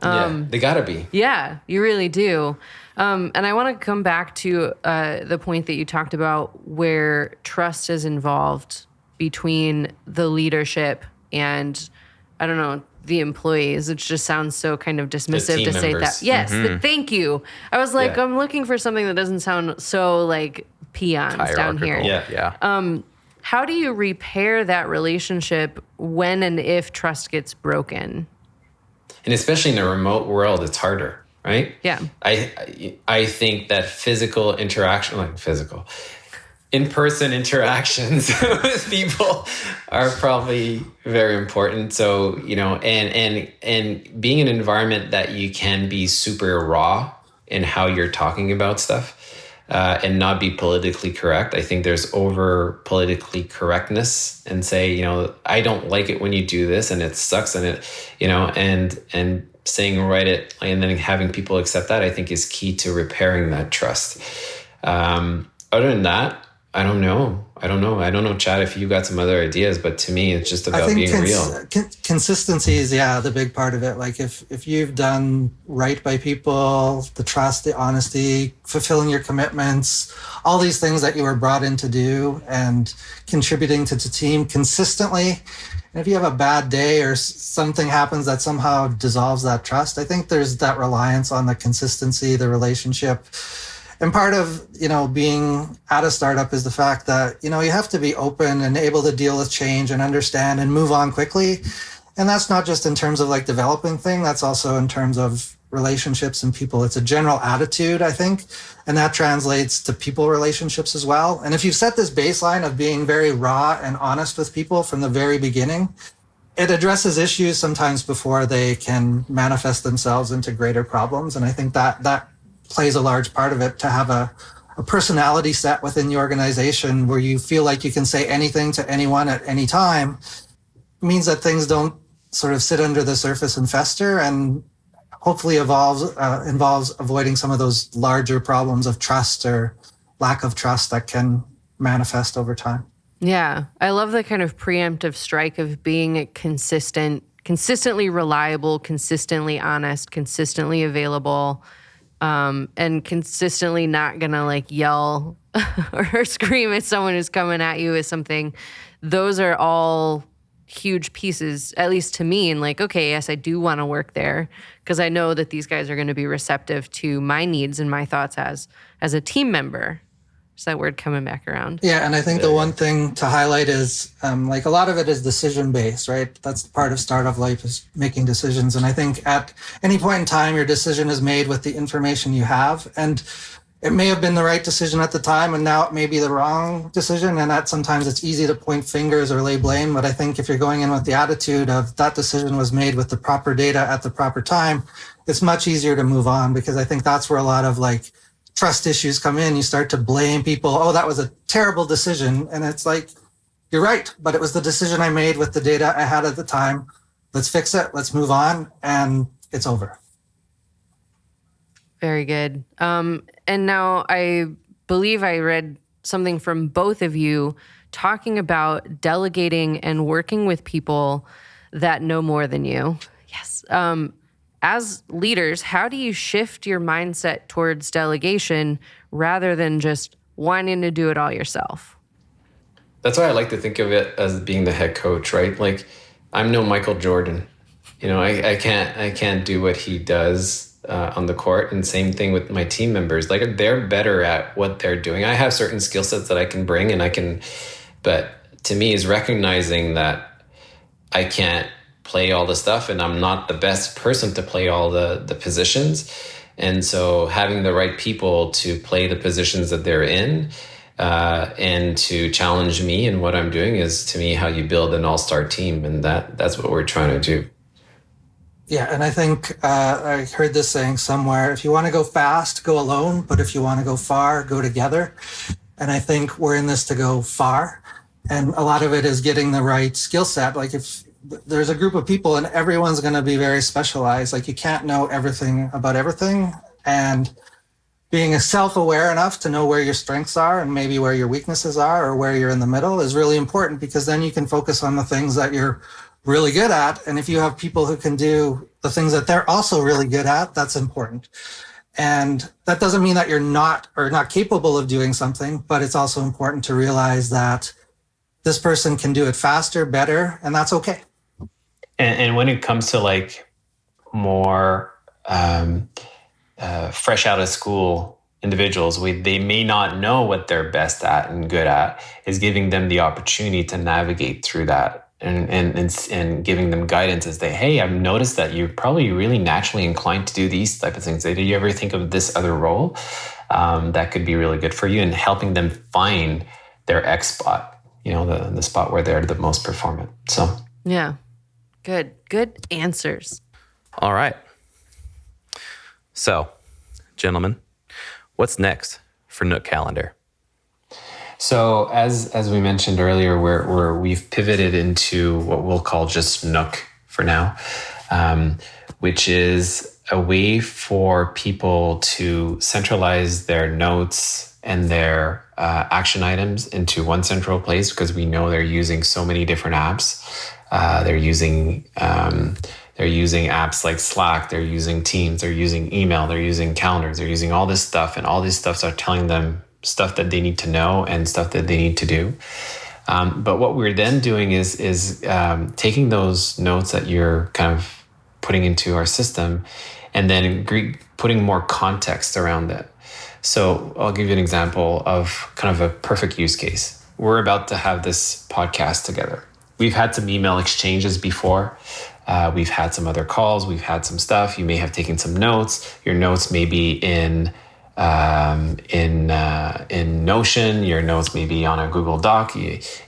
Yeah, they gotta be. Yeah, you really do. And I want to come back to the point that you talked about where trust is involved between the leadership and, I don't know, the employees. It just sounds so kind of dismissive to say that. Yes, thank you. I was like, I'm looking for something that doesn't sound so like peons down here. Yeah. How do you repair that relationship when and if trust gets broken? And especially in a remote world, it's harder, right? Yeah. I think that in-person interactions with people are probably very important. So, and being in an environment that you can be super raw in how you're talking about stuff, and not be politically correct. I think there's over politically correctness and say, I don't like it when you do this and it sucks and and saying write it and then having people accept that, I think is key to repairing that trust. Other than that, I don't know. I don't know, Chad, if you got some other ideas, but to me, it's just about being real. Consistency is, the big part of it. Like if you've done right by people, the trust, the honesty, fulfilling your commitments, all these things that you were brought in to do and contributing to the team consistently. And if you have a bad day or something happens that somehow dissolves that trust, I think there's that reliance on the consistency, the relationship. And part of, being at a startup is the fact that, you have to be open and able to deal with change and understand and move on quickly. And that's not just in terms of like developing things, that's also in terms of relationships and people. It's a general attitude, I think, and that translates to people relationships as well. And if you've set this baseline of being very raw and honest with people from the very beginning, it addresses issues sometimes before they can manifest themselves into greater problems. And I think that plays a large part of it, to have a personality set within the organization where you feel like you can say anything to anyone at any time. It means that things don't sort of sit under the surface and fester, and hopefully involves avoiding some of those larger problems of trust or lack of trust that can manifest over time. Yeah. I love the kind of preemptive strike of being consistently reliable, consistently honest, consistently available. and consistently not gonna like yell or scream at someone who's coming at you with something. Those are all huge pieces, at least to me. And like, okay, yes, I do want to work there because I know that these guys are going to be receptive to my needs and my thoughts as a team member. Is that word coming back around? Yeah, and I think the one thing to highlight is like a lot of it is decision based, right? That's part of startup life, is making decisions. And I think at any point in time, your decision is made with the information you have. And it may have been the right decision at the time, and now it may be the wrong decision. And that sometimes it's easy to point fingers or lay blame. But I think if you're going in with the attitude of that decision was made with the proper data at the proper time, it's much easier to move on, because I think that's where a lot of like trust issues come in. You start to blame people. Oh, that was a terrible decision. And it's like, you're right, but it was the decision I made with the data I had at the time. Let's fix it. Let's move on. And it's over. Very good. And now I believe I read something from both of you talking about delegating and working with people that know more than you. Yes. As leaders, how do you shift your mindset towards delegation rather than just wanting to do it all yourself? That's why I like to think of it as being the head coach, right? Like, I'm no Michael Jordan. You know, I can't do what he does on the court, and same thing with my team members. Like, they're better at what they're doing. I have certain skill sets that I can bring, but to me is recognizing that I can't play all the stuff, and I'm not the best person to play all the positions. And so having the right people to play the positions that they're in, and to challenge me in what I'm doing, is to me how you build an all-star team. And that's what we're trying to do. Yeah, and I think I heard this saying somewhere: if you want to go fast, go alone, but if you want to go far, go together. And I think we're in this to go far. And a lot of it is getting the right skill set. Like, if there's a group of people and everyone's going to be very specialized, like you can't know everything about everything. And being self-aware enough to know where your strengths are and maybe where your weaknesses are, or where you're in the middle, is really important, because then you can focus on the things that you're really good at. And if you have people who can do the things that they're also really good at, that's important. And that doesn't mean that you're not capable of doing something, but it's also important to realize that this person can do it faster, better, and that's okay. And when it comes to like more fresh out of school individuals, they may not know what they're best at and good at, is giving them the opportunity to navigate through that. And giving them guidance as hey, I've noticed that you're probably really naturally inclined to do these type of things. Did you ever think of this other role that could be really good for you? And helping them find their X spot, you know, the spot where they're the most performant. So yeah, good answers. All right. So, gentlemen, what's next for Nook Calendar? So as we mentioned earlier, we've pivoted into what we'll call just Nook for now, which is a way for people to centralize their notes and their action items into one central place, because we know they're using so many different apps. They're using apps like Slack, they're using Teams, they're using email, they're using calendars, they're using all this stuff, and all these stuffs are telling them stuff that they need to know and stuff that they need to do. But what we're then doing is taking those notes that you're kind of putting into our system, and then putting more context around it. So I'll give you an example of kind of a perfect use case. We're about to have this podcast together. We've had some email exchanges before. We've had some other calls. We've had some stuff. You may have taken some notes. Your notes may be in Notion. Your notes may be on a Google Doc.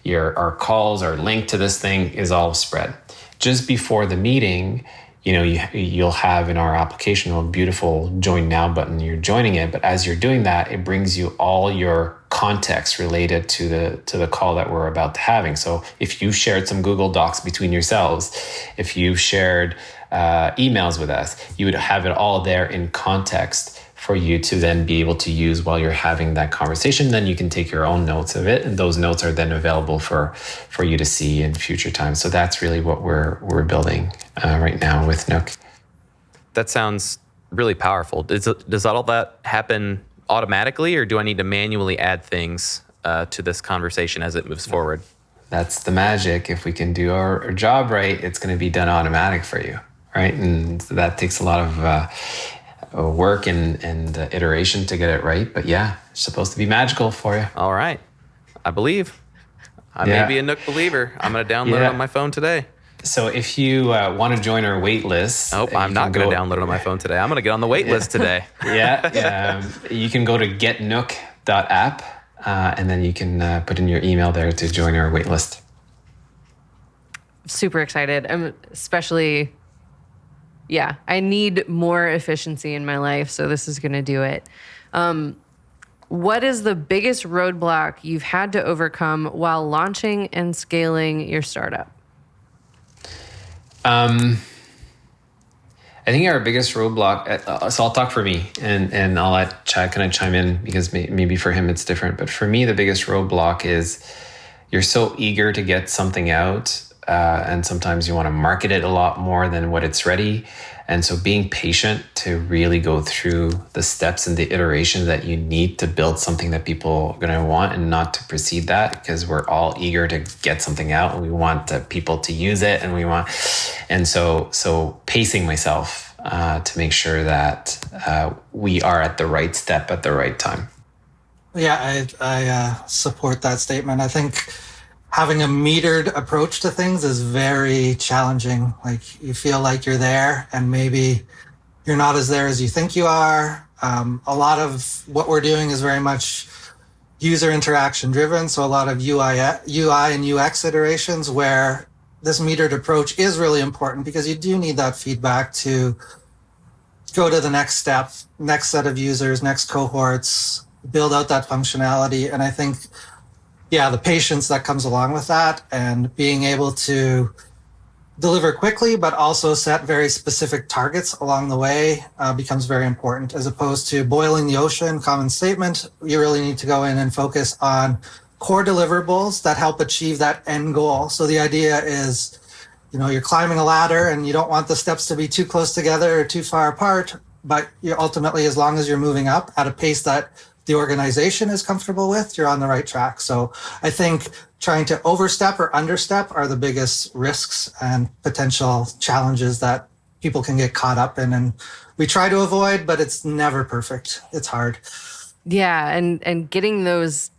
Our calls, our link to this thing is all spread. Just before the meeting, you'll have in our application a beautiful join now button. You're joining it, but as you're doing that, it brings you all your context related to the call that we're about to having. So if you shared some Google Docs between yourselves, if you shared emails with us, you would have it all there in context for you to then be able to use while you're having that conversation. Then you can take your own notes of it, and those notes are then available for you to see in future times. So that's really what we're building right now with Nook. That sounds really powerful. Does all that happen automatically, or do I need to manually add things to this conversation as it moves forward? That's the magic. If we can do our job right, it's going to be done automatic for you, right? And that takes a lot of work and iteration to get it right. But yeah, it's supposed to be magical for you. All right. I believe. I may be a Nook believer. I'm going to download it on my phone today. So if you want to join our wait list... Oh, I'm not going to download it on my phone today. I'm going to get on the wait list today. You can go to getnook.app, and then you can put in your email there to join our wait list. Super excited. I'm especially, I need more efficiency in my life, so this is going to do it. What is the biggest roadblock you've had to overcome while launching and scaling your startup? I think our biggest roadblock, so I'll talk for me, and I'll let Chad kind of chime in, because maybe for him it's different. But for me, the biggest roadblock is you're so eager to get something out, and sometimes you want to market it a lot more than what it's ready. And so being patient to really go through the steps and the iterations that you need to build something that people are going to want, and not to precede that, because we're all eager to get something out and we want people to use it, and so pacing myself to make sure that we are at the right step at the right time. Yeah, I support that statement. I think having a metered approach to things is very challenging. Like, you feel like you're there and maybe you're not as there as you think you are. A lot of what we're doing is very much user interaction driven. So a lot of UI and UX iterations, where this metered approach is really important, because you do need that feedback to go to the next step, next set of users, next cohorts, build out that functionality. And I think, the patience that comes along with that, and being able to deliver quickly, but also set very specific targets along the way becomes very important, as opposed to boiling the ocean, common statement. You really need to go in and focus on core deliverables that help achieve that end goal. So the idea is, you're climbing a ladder and you don't want the steps to be too close together or too far apart, but you ultimately, as long as you're moving up at a pace that the organization is comfortable with, you're on the right track. So I think trying to overstep or understep are the biggest risks and potential challenges that people can get caught up in. And we try to avoid, but it's never perfect. It's hard. Yeah, and getting those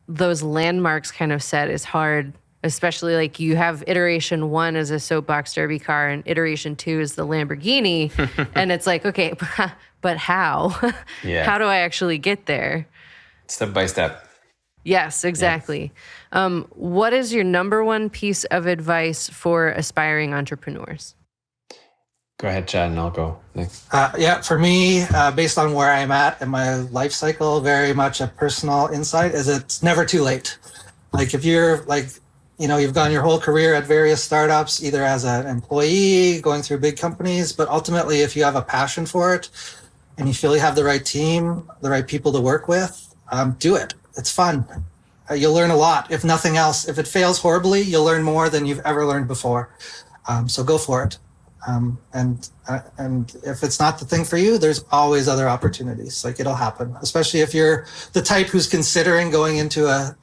landmarks kind of set is hard, especially like you have iteration 1 as a soapbox derby car and iteration 2 is the Lamborghini. And it's like, okay, but how? Yeah. How do I actually get there? Step by step. Yes, exactly. Yeah. What is your number one piece of advice for aspiring entrepreneurs? Go ahead, Chad, and I'll go next. For me, based on where I'm at in my life cycle, very much a personal insight is it's never too late. Like, if you're you've gone your whole career at various startups, either as an employee, going through big companies, but ultimately, if you have a passion for it and you feel you have the right team, the right people to work with, do it. It's fun. You'll learn a lot. If nothing else, if it fails horribly, you'll learn more than you've ever learned before. So go for it. And if it's not the thing for you, there's always other opportunities. Like, it'll happen, especially if you're the type who's considering going into a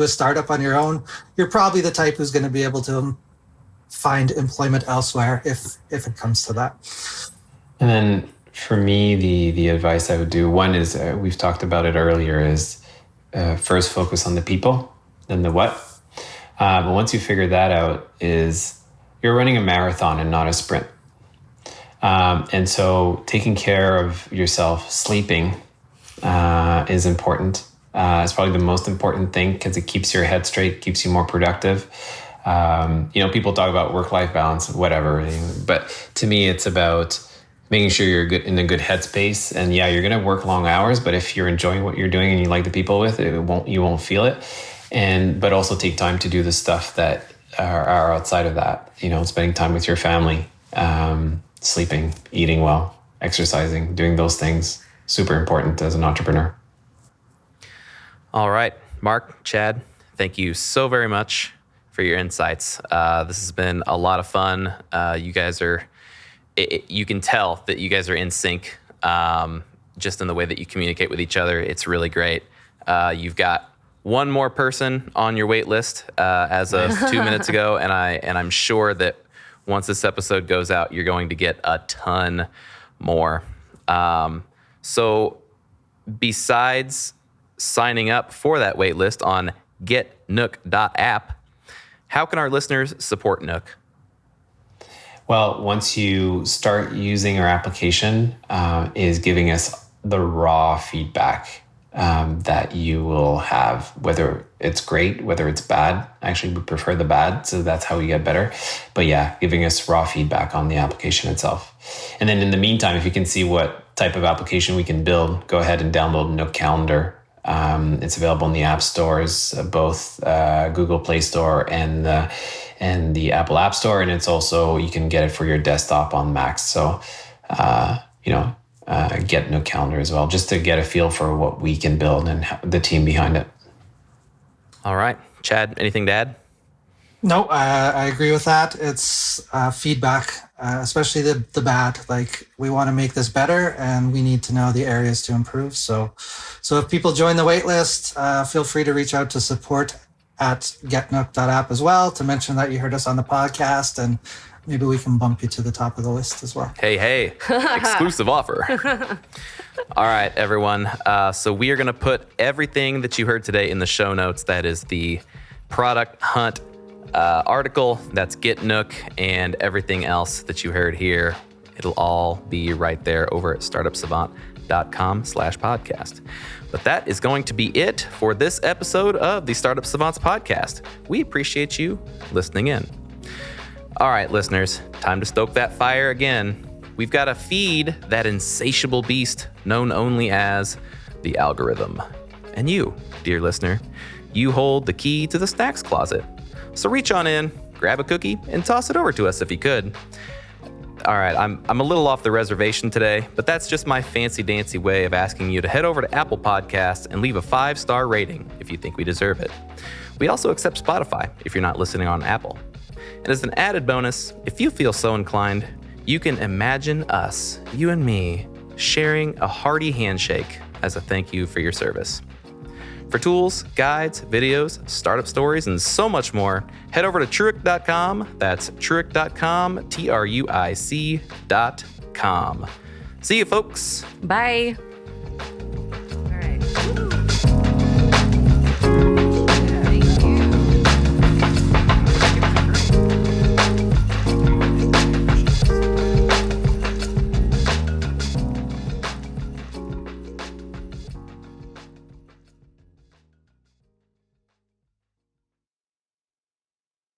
startup on your own. You're probably the type who's going to be able to find employment elsewhere if it comes to that. And then for me, the advice I would do, one is, we've talked about it earlier, is first focus on the people, then the what. But once you figure that out, is you're running a marathon and not a sprint. And so taking care of yourself, sleeping is important. It's probably the most important thing, because it keeps your head straight, keeps you more productive. People talk about work-life balance, whatever. But to me, it's about making sure you're in a good headspace. And you're going to work long hours, but if you're enjoying what you're doing and you like the people with it, you won't feel it. But also take time to do the stuff that are outside of that. Spending time with your family, sleeping, eating well, exercising, doing those things, super important as an entrepreneur. All right, Marc, Chad, thank you so very much for your insights. This has been a lot of fun. You guys are, you can tell that you guys are in sync just in the way that you communicate with each other. It's really great. You've got one more person on your wait list as of 2 minutes ago, and I'm sure that once this episode goes out, you're going to get a ton more. So besides signing up for that wait list on getnook.app, how can our listeners support Nook? Well, once you start using our application, is giving us the raw feedback that you will have, whether it's great, whether it's bad. Actually, we prefer the bad, so that's how we get better. But yeah, giving us raw feedback on the application itself. And then in the meantime, if you can see what type of application we can build, go ahead and download Nook Calendar. It's available in the app stores, both Google Play Store and the Apple App Store. And it's also, you can get it for your desktop on Macs. So, get Nook Calendar as well, just to get a feel for what we can build and the team behind it. All right. Chad, anything to add? No, I agree with that. It's feedback, especially the bad. Like, we want to make this better, and we need to know the areas to improve. So if people join the waitlist, feel free to reach out to support@getnook.app as well, to mention that you heard us on the podcast, and maybe we can bump you to the top of the list as well. Hey, exclusive offer. All right, everyone. So we are going to put everything that you heard today in the show notes. That is the product hunt article. That's Get Nook, and everything else that you heard here. It'll all be right there over at startupsavant.com/podcast. But that is going to be it for this episode of the Startup Savants podcast. We appreciate you listening in. All right, listeners, time to stoke that fire again. We've got to feed that insatiable beast known only as the algorithm. And you, dear listener, you hold the key to the snacks closet. So reach on in, grab a cookie, and toss it over to us if you could. All right, I'm a little off the reservation today, but that's just my fancy-dancy way of asking you to head over to Apple Podcasts and leave a 5-star rating if you think we deserve it. We also accept Spotify if you're not listening on Apple. And as an added bonus, if you feel so inclined, you can imagine us, you and me, sharing a hearty handshake as a thank you for your service. For tools, guides, videos, startup stories, and so much more, head over to truic.com. That's truic.com, TRUIC.com. See you, folks. Bye.